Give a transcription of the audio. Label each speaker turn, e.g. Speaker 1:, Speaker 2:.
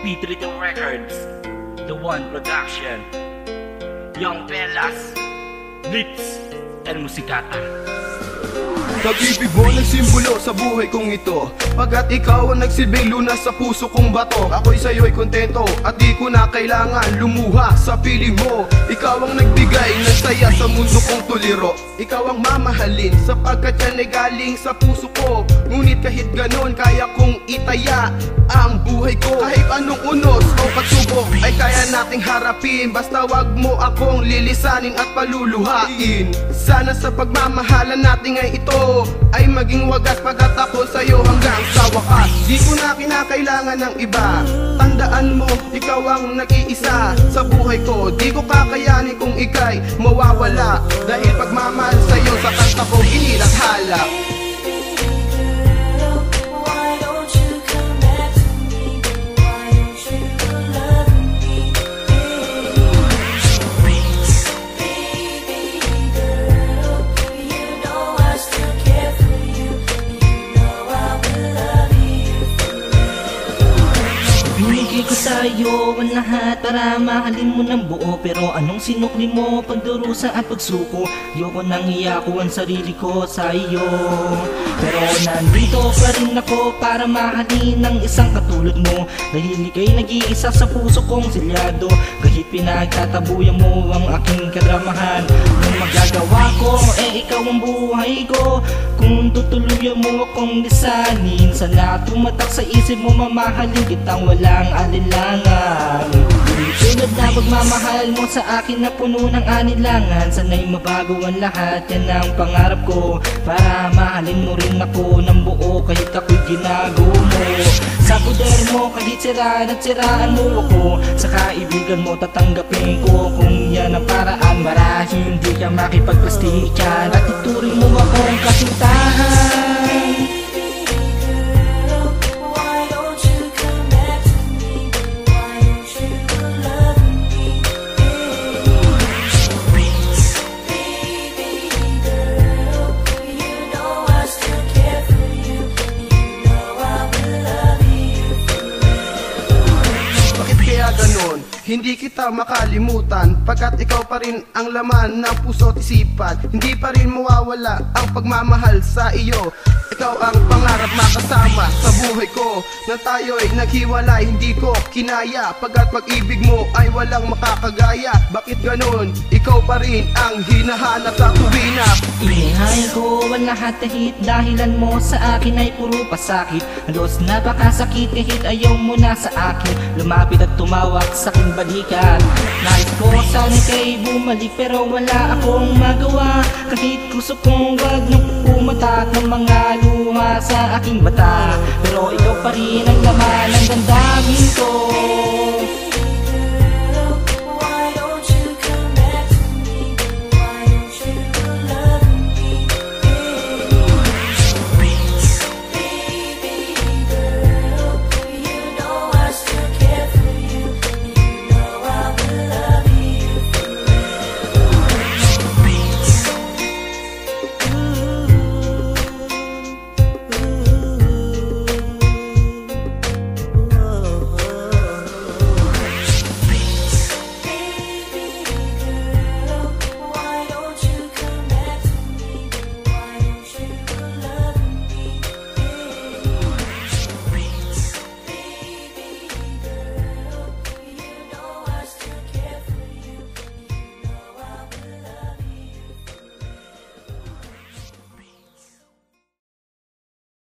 Speaker 1: P32 Records, The One Production, Young Pelas, Blitz, and Musikata.
Speaker 2: Pag-ibig mo nagsimbolo sa buhay kong ito, pagkat ikaw ang nagsilbing lunas sa puso kong bato. Ako'y sa'yo'y kontento at di ko na kailangan lumuha sa piling mo. Ikaw ang nagbigay ng saya sa mundo kong tuliro. Ikaw ang mamahalin sapagkat yan ay galing sa puso ko. Ngunit kahit ganon kaya kong itaya ang buhay ko. Kahit anong unos o pagsubok ay kaya nating harapin. Basta wag mo akong lilisanin at paluluhain. Sana sa pagmamahalan natin ay ito ay maging wagas pagkat ako sa'yo hanggang sa wakas. Di ko na kinakailangan ng iba. Tandaan mo, ikaw ang nag-iisa sa buhay ko. Di ko kakayanin kung ika'y mawawala, dahil pagmamahal sa'yo sa kanta ko inilathala.
Speaker 3: Binigay ko sa'yo ang lahat para mahalin mo ng buo. Pero anong sinukli mo, pagdurusa at pagsuko? Ayoko nang iyako ang sarili ko sa iyo. Pero nandito pa rin ako para mahalin ng isang katulad mo, dahil ika'y nag-iisa sa puso kong silyado. Kahit pinagtatabuyan mo ang aking kadramahan, nung magagawa ko, ikaw ang buhay ko. Kung tutuluyan mo akong lisanin, sana tumatak sa isip mo, mamahalin kitang walang alinlangan. Tulad na pagmamahal mo sa akin na puno ng anilangan, sana'y mabago ang lahat, yan ang pangarap ko. Para mahalin mo rin ako ng buo kahit ako'y ginago mo. Sa poder mo kahit siraan at siraan mo ako, sa kaibigan mo tatanggapin ko. Kung yan ang paraan, marahil hindi ka makipagplastikan at ituring mo akong kasintahan.
Speaker 2: Hindi kita makalimutan, pagkat ikaw pa rin ang laman ng puso at isipan. Hindi pa rin mawawala ang pagmamahal sa iyo. Ikaw ang pangarap makasama sa buhay ko. Nang tayo'y naghiwalay, hindi ko kinaya, pagkat pag-ibig mo ay walang makakagaya. Bakit ganon? Ikaw pa rin ang hinahanap sa tuwina.
Speaker 3: Inihayal ko ang lahat kahit dahilan mo sa akin ay puro pasakit. Halos napakasakit kahit ayaw mo na sa akin lumapit at tumawag sa aking balikan. Nais ko sana kay bumalik pero wala akong magawa. Kahit gusto kong wag nang pumatak ng mga luha sa aking mata, pero ikaw pa rin ang laman ng damdamin ko.